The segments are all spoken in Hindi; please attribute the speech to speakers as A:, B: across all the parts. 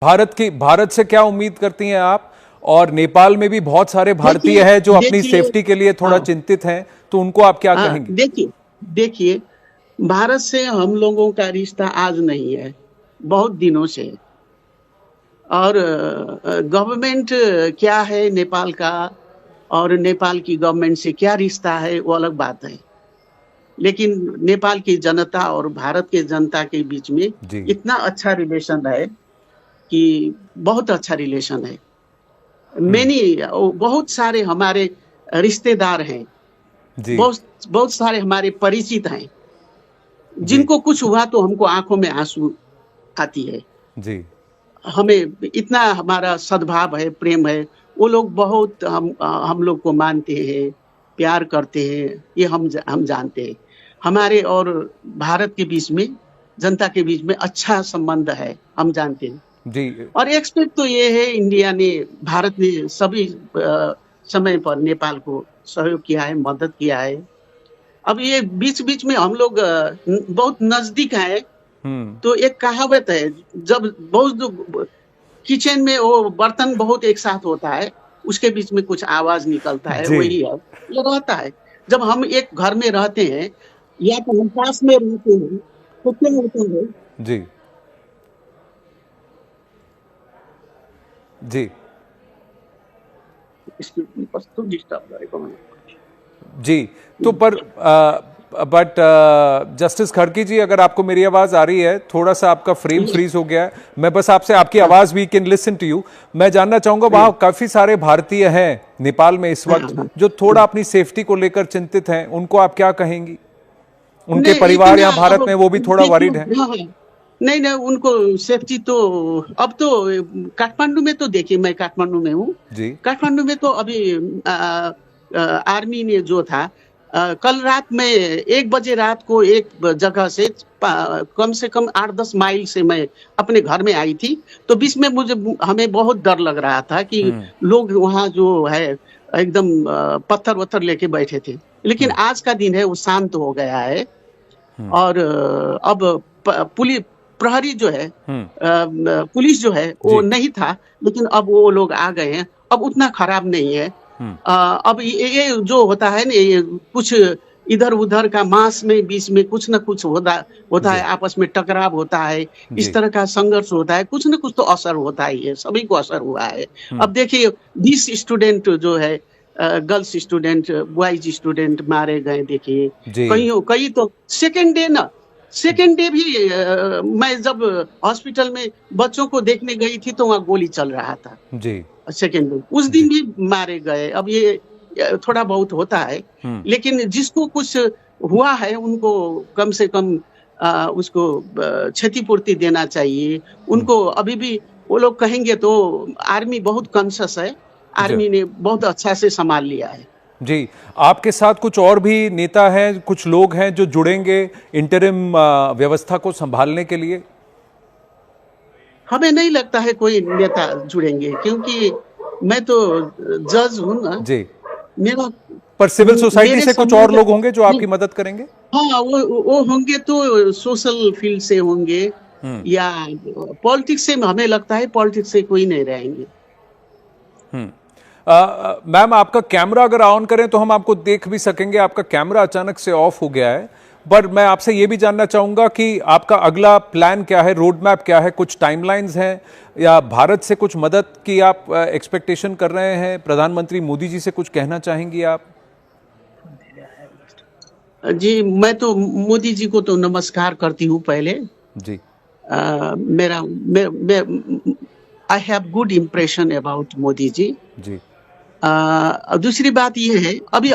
A: भारत से क्या उम्मीद करती हैं आप? और नेपाल में भी बहुत सारे भारतीय हैं जो अपनी सेफ्टी के लिए थोड़ा चिंतित हैं, तो उनको आप क्या कहेंगे?
B: देखिए, भारत से हम लोगों का रिश्ता आज नहीं है, बहुत दिनों से। और गवर्नमेंट क्या है नेपाल का, और नेपाल की गवर्नमेंट से क्या रिश्ता है, वो अलग बात है। लेकिन नेपाल की जनता और भारत के जनता के बीच में इतना अच्छा रिलेशन है कि बहुत अच्छा रिलेशन है। बहुत सारे हमारे रिश्तेदार हैं, बहुत सारे हमारे परिचित हैं, जिनको कुछ हुआ तो हमको आंखों में आंसू आती है जी। हमें इतना हमारा सद्भाव है, प्रेम है, वो लोग बहुत हम लोग को मानते हैं, प्यार करते हैं, ये हम जानते हैं। हमारे और भारत के बीच में, जनता के बीच में अच्छा संबंध है, हम जानते हैं जी। और एक्सपेक्ट तो ये है, इंडिया ने, भारत ने सभी समय पर नेपाल को सहयोग किया है, मदद किया है। अब ये बीच बीच में हम लोग बहुत नजदीक हैं, तो एक कहावत है, जब बहुत किचन में वो बर्तन बहुत एक साथ होता है, उसके बीच में कुछ आवाज निकलता है, वही है, ये रहता है। जब हम एक घर में रहते हैं या तो हम पास में रहते हैं तो क्या होता है जी
A: जी
B: जी।
A: तो पर बट जस्टिस खड़की जी, अगर आपको मेरी आवाज आ रही है, थोड़ा सा आपका फ्रेम फ्रीज हो गया है, मैं बस आपसे आपकी आवाज, we can listen to you, मैं जानना चाहूंगा, वहां काफी सारे भारतीय हैं नेपाल में इस वक्त जो थोड़ा अपनी सेफ्टी को लेकर चिंतित हैं, उनको आप क्या कहेंगी? उनके परिवार यहाँ भारत में, वो भी थोड़ा वरीड है।
B: नहीं, उनको सेफ्टी तो अब तो काठमांडू में, तो देखिए मैं काठमांडू में हूँ जी। काठमांडू में तो अभी आर्मी ने जो था, कल रात में 1 बजे रात को एक जगह से कम से कम 8-10 माइल से मैं अपने घर में आई थी, तो बीच में हमें बहुत डर लग रहा था कि लोग वहाँ जो है एकदम पत्थर वत्थर लेके बैठे थे। लेकिन आज का दिन है, वो शांत हो गया है। और अब प्रहरी जो है, पुलिस जो है, वो नहीं था, लेकिन अब वो लोग आ गए हैं, अब उतना खराब नहीं है। अब ये जो होता है ना, ये कुछ इधर उधर का मास में बीच में कुछ न कुछ होता है, आपस में टकराव होता है, इस तरह का संघर्ष होता है, कुछ न कुछ तो असर होता ही है, सभी को असर हुआ है। अब देखिए 20 स्टूडेंट जो है, गर्ल्स स्टूडेंट, बॉयज स्टूडेंट मारे गए, देखिए कई तो सेकेंड डे भी मैं जब हॉस्पिटल में बच्चों को देखने गई थी तो वहाँ गोली चल रहा था जी। सेकेंड डे उस दिन भी मारे गए। अब ये थोड़ा बहुत होता है, लेकिन जिसको कुछ हुआ है उनको कम से कम उसको क्षतिपूर्ति देना चाहिए उनको। अभी भी वो लोग कहेंगे तो आर्मी बहुत कॉन्शियस है, आर्मी ने बहुत अच्छा से संभाल लिया है
A: जी। आपके साथ कुछ और भी नेता हैं, कुछ लोग हैं जो जुड़ेंगे इंटरिम व्यवस्था को संभालने के लिए?
B: हमें नहीं लगता है कोई नेता जुड़ेंगे, क्योंकि मैं तो जज हूँ ना जी। मेरा
A: पर सिविल सोसाइटी से कुछ और लोग होंगे जो आपकी मदद करेंगे?
B: हाँ, वो होंगे तो सोशल फील्ड से होंगे, या पॉलिटिक्स से, हमें लगता है पॉलिटिक्स से कोई नहीं रहेंगे।
A: मैम, आपका कैमरा अगर ऑन करें तो हम आपको देख भी सकेंगे। आपका कैमरा अचानक से ऑफ हो गया है, पर मैं आपसे ये भी जानना चाहूंगा कि आपका अगला प्लान क्या है, रोड मैप क्या है, कुछ टाइमलाइंस हैं, या भारत से कुछ मदद की आप एक्सपेक्टेशन कर रहे हैं? प्रधानमंत्री मोदी जी से कुछ कहना चाहेंगी आप?
B: जी, मैं तो मोदी जी को तो नमस्कार करती हूँ पहले जी। I have good impression about Modi ji जी। दूसरी बात ये है, अभी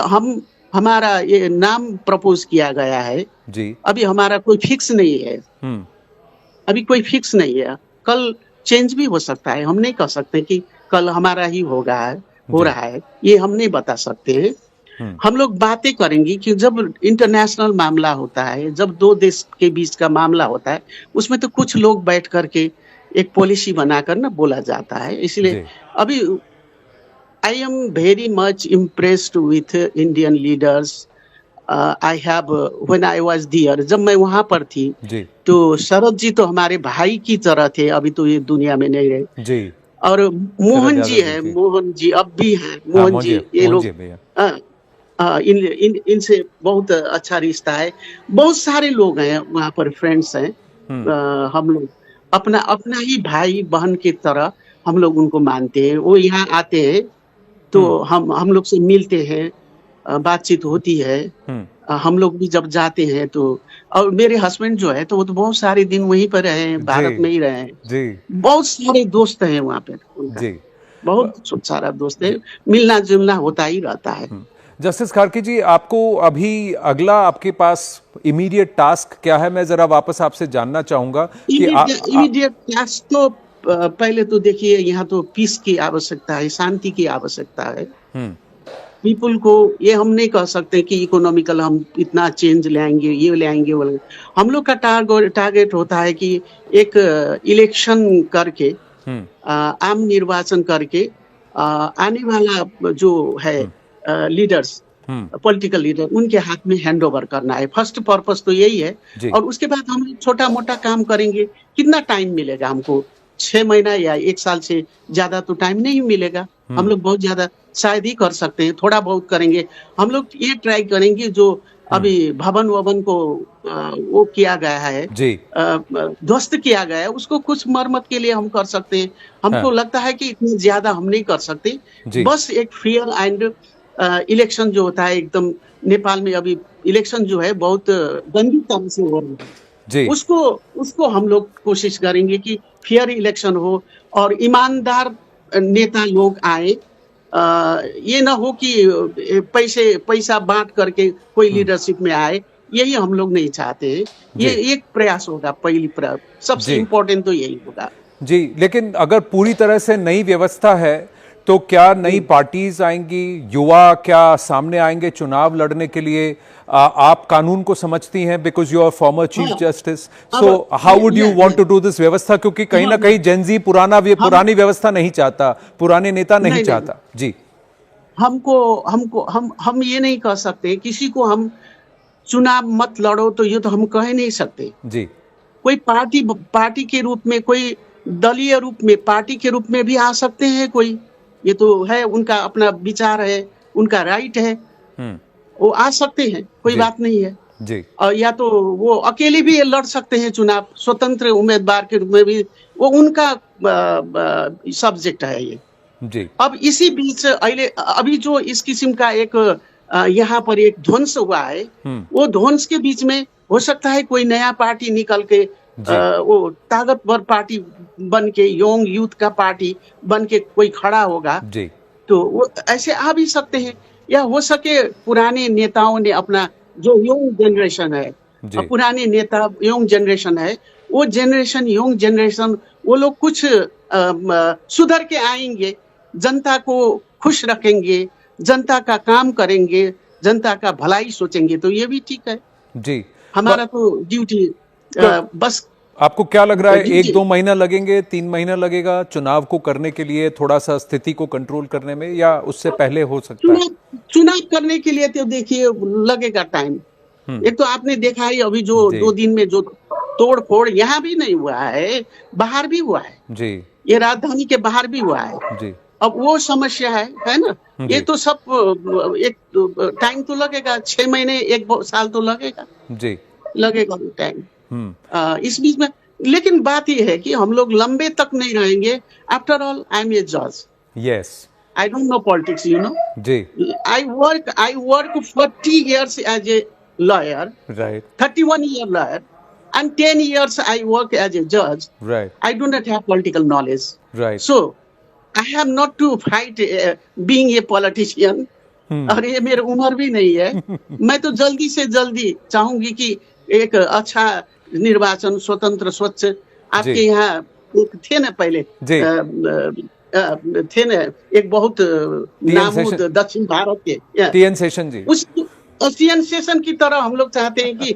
B: हमारा ये नाम प्रपोज किया गया है जी। अभी हमारा कोई फिक्स नहीं है, अभी कोई फिक्स नहीं है, कल चेंज भी हो सकता है। हम नहीं कह सकते कि कल हमारा ही हो रहा है, ये हम नहीं बता सकते हैं। हम लोग बातें करेंगे कि जब इंटरनेशनल मामला होता है, जब दो देश के बीच का मामला होता है, उसमें तो कुछ लोग बैठ करके एक पॉलिसी बनाकर ना बोला जाता है। इसलिए अभी I am very much impressed with Indian leaders, I have when I was there, जब मैं वहां पर थी
A: जी
B: तो शरद जी तो हमारे भाई की तरह थे, अभी तो ये दुनिया में नहीं रहे।
A: जी।
B: और
A: शरद
B: मोहन जी
A: यादव जी
B: है,
A: जी।
B: मोहन जी अब भी हैं,
A: हाँ
B: मोहन जी, ये
A: मोहन
B: लोग
A: जी भैया।
B: अ, इन इन इनसे बहुत अच्छा रिश्ता है। बहुत सारे लोग हैं वहाँ पर, फ्रेंड्स हैं।
A: हम्म
B: हम लोग अपना अपना ही भाई बहन की तरह हम लोग उनको मानते हैं। वो यहाँ आते हैं तो
A: हम्म
B: हम लोग से मिलते हैं, बातचीत होती है।
A: हम्म।
B: हम लोग भी जब जाते हैं तो, और मेरे हस्बैंड जो है तो वो तो बहुत सारे दिन वहीं पर रहे हैं,
A: जी
B: भारत में ही रहे हैं।
A: जी
B: बहुत सारे दोस्त हैं वहाँ पे उनका,
A: जी
B: बहुत सारा दोस्त है,
A: जी।
B: मिलना जुलना होता ही रहता है।
A: जस्टिस खारकी जी, आपको अभी अगला आपके पास इमीडिएट टास्क क्या है, मैं जरा वापस आपसे जानना चाहूंगा कि
B: इमीडिएट टास्क तो पहले तो देखिए, यहाँ तो पीस की आवश्यकता है, शांति की आवश्यकता है।
A: हम्म
B: पीपुल को ये हम नहीं कह सकते कि इकोनॉमिकल हम इतना चेंज लाएंगे, ये लाएंगे वो लाएंगे। हम लोग का टारगेट होता है कि एक इलेक्शन करके,
A: हम्म
B: आम निर्वाचन करके, आने वाला जो है लीडर्स,
A: हम्म।
B: पॉलिटिकल लीडर, उनके हाथ में हैंड ओवर करना है। फर्स्ट पर्पस तो यही है।
A: जी
B: और उसके बाद हम लोग छोटा मोटा काम करेंगे। कितना टाइम मिलेगा हमको? 6 महीना या 1 साल से ज्यादा तो टाइम नहीं मिलेगा। हम लोग बहुत ज्यादा शायद ही कर सकते हैं, थोड़ा बहुत करेंगे। हम लोग ये ट्राई करेंगे जो अभी भवन ववन को वो किया गया है,
A: जी
B: ध्वस्त किया गया है, उसको कुछ मरम्मत के लिए हम कर सकते हैं।
A: हाँ
B: हमको लगता है कि इतनी ज्यादा हम नहीं कर सकते।
A: जी
B: बस एक फेयर एंड इलेक्शन जो होता है, एकदम नेपाल में अभी इलेक्शन जो है बहुत गंदी तरह से हो रहा है।
A: जी
B: उसको उसको हम लोग कोशिश करेंगे कि फेयर इलेक्शन हो और ईमानदार नेता लोग आए। ये ना हो कि पैसा बांट करके कोई लीडरशिप में आए, यही हम लोग नहीं चाहते हैं। ये
A: जी
B: एक प्रयास होगा, सबसे
A: जी
B: इम्पोर्टेंट तो यही होगा।
A: जी। लेकिन अगर पूरी तरह से नई व्यवस्था है तो क्या नई पार्टीज आएंगी, युवा क्या सामने आएंगे चुनाव लड़ने के लिए? आप कानून को समझती हैं, because you are former chief
B: हाँ,
A: जस्टिस,
B: अब
A: सो हाउ वुड यू
B: ये
A: वांट टू डू दिस व्यवस्था? क्योंकि कहीं ना
B: हम
A: कहीं जेनजी
B: हम
A: पुरानी व्यवस्था नहीं चाहता, पुराने नेता नहीं
B: नहीं नहीं,
A: चाहता। जी
B: हमको हमको हम ये नहीं कह सकते किसी को हम चुनाव मत लड़ो, तो ये तो हम कह नहीं सकते।
A: जी
B: कोई पार्टी पार्टी के रूप में, कोई दलीय रूप में, पार्टी के रूप में भी आ सकते हैं कोई। ये तो है, उनका अपना विचार है, उनका राइट है,
A: हम्म
B: वो आ सकते हैं, कोई
A: जी
B: बात नहीं है।
A: जी
B: और या तो वो अकेले भी ये लड़ सकते हैं चुनाव, स्वतंत्र उम्मीदवार के रूप में भी, वो उनका सब्जेक्ट है ये।
A: जी
B: अब इसी बीच अभी जो इस किस्म का एक यहाँ पर एक ध्वंस हुआ है, वो ध्वंस के बीच में हो सकता है कोई नया पार्टी निकल के,
A: जी
B: वो ताकतवर पार्टी बन के, यंग यूथ का पार्टी बन के कोई खड़ा होगा,
A: जी
B: तो वो ऐसे आ भी सकते हैं। या हो सके पुराने नेताओं ने अपना, जो यंग जनरेशन है,
A: जी
B: पुराने नेता यंग जनरेशन है, वो जनरेशन, यंग जनरेशन, वो लोग कुछ सुधर के आएंगे, जनता को खुश रखेंगे, जनता का काम करेंगे, जनता का भलाई सोचेंगे, तो ये भी ठीक है।
A: जी।
B: हमारा तो ड्यूटी बस
A: आपको क्या लग रहा है,
B: ड्यूटी
A: 1-2 महीना लगेंगे, 3 महीना लगेगा चुनाव को करने के लिए, थोड़ा सा स्थिति को कंट्रोल करने में, या उससे पहले हो सकता है?
B: चुनाव करने के लिए तो देखिए लगेगा टाइम। एक तो आपने देखा है अभी जो
A: जी
B: 2 दिन में जो तोड़ फोड़ यहाँ भी नहीं हुआ है, बाहर भी हुआ है,
A: जी
B: ये राजधानी के बाहर भी हुआ है।
A: जी
B: अब वो समस्या है ना। ये
A: जी
B: तो सब एक टाइम तो लगेगा, 6 महीने 1 साल तो लगेगा,
A: जी
B: लगेगा टाइम
A: हम्म
B: इस बीच में। लेकिन बात यह है कि हम लोग लंबे तक नहीं रहेंगे। After all I am a जज,
A: yes
B: I don't know politics, you know.
A: जी
B: I work 40 years as a lawyer,
A: right
B: 31-year lawyer, and 10 years I work as a judge.
A: Right
B: I do not have political knowledge.
A: Right
B: So, I have not to fight being a politician. और ये मेरी उम्र भी नहीं है। मैं तो जल्दी से जल्दी चाहूंगी कि एक अच्छा निर्वाचन, स्वतंत्र, स्वच्छ। आपके
A: जी
B: यहाँ एक थे ना पहले,
A: जी
B: थे ना एक बहुत
A: टीएन
B: नामूद
A: सेशन,
B: दक्षिण भारत के,
A: टीएन सेशन जी।
B: उस एशियन सेशन की तरह हम लोग चाहते हैं कि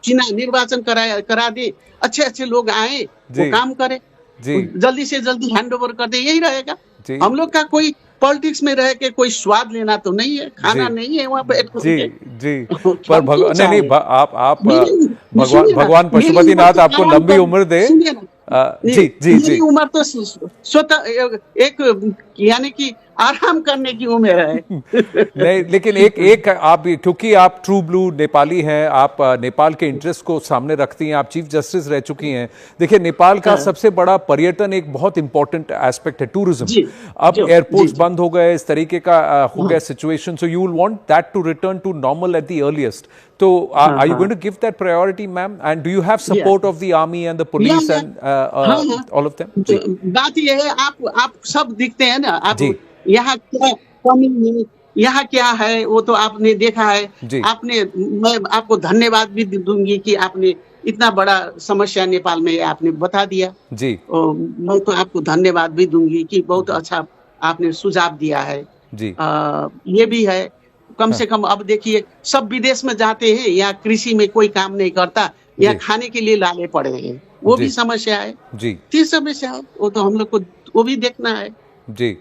B: चुनाव निर्वाचन करा दे, अच्छे अच्छे लोग आए, वो
A: जी
B: काम करे,
A: जी
B: जल्दी से जल्दी हैंड ओवर कर दे, यही रहेगा।
A: जी
B: हम लोग का कोई पॉलिटिक्स में रह के कोई स्वाद लेना तो नहीं है, खाना
A: जी
B: नहीं है वहाँ पे
A: जी जी। पर
B: हम क्यों
A: नहीं नहीं
B: चाहे?
A: आप
B: मेरी
A: भगवान
B: सुनिए ना,
A: भगवान
B: मेरी उम्र
A: पशुपतिनाथ
B: तो
A: आपको
B: आराम
A: लंबी
B: कर,
A: उम्र दे।
B: सुनिए ना,
A: जी जी
B: मेरी
A: जी
B: उम्र तो स्वतः एक यानी कि आराम करने की उम्र है।
A: नहीं, लेकिन एक एक आप, क्योंकि आप ट्रू ब्लू नेपाली हैं, आप नेपाल के इंटरेस्ट को सामने रखती हैं, आप चीफ जस्टिस रह चुकी हैं। देखिए, नेपाल का
B: हाँ,
A: सबसे बड़ा पर्यटन एक बहुत इंपॉर्टेंट एस्पेक्ट है, टूरिज्म।
B: जी
A: अब
B: जी
A: एयरपोर्ट्स
B: जी।
A: बंद हो गए, इस तरीके का हो
B: हाँ
A: गया situation, so you will want that to return to normal at the earliest. तो
B: हाँ
A: आर यू
B: हाँ,
A: going to give that priority, ma'am? And do you have
B: या
A: support of the army and the
B: या
A: पुलिस
B: या
A: एंड
B: हाँ हाँ।
A: All of them?
B: तो
A: जी
B: बात यह है, आप सब दिखते हैं ना, आप
A: जी
B: यहाँ क्या कमी है, यहाँ क्या है वो तो आपने देखा है।
A: जी
B: आपने, मैं आपको धन्यवाद भी दूंगी कि आपने इतना बड़ा समस्या नेपाल में है, आपने बता दिया।
A: जी
B: मैं तो आपको धन्यवाद भी दूंगी कि बहुत अच्छा आपने सुझाव दिया है।
A: जी।
B: ये भी है, कम
A: हाँ
B: से कम अब देखिए सब विदेश में जाते हैं, यहाँ कृषि में कोई काम नहीं करता, यहाँ
A: जी
B: खाने के लिए लाले पड़े हैं, वो भी
A: जी
B: समस्या है।
A: जी
B: तीसरा समस्या है, वो तो हम लोग को वो भी देखना है।
A: जी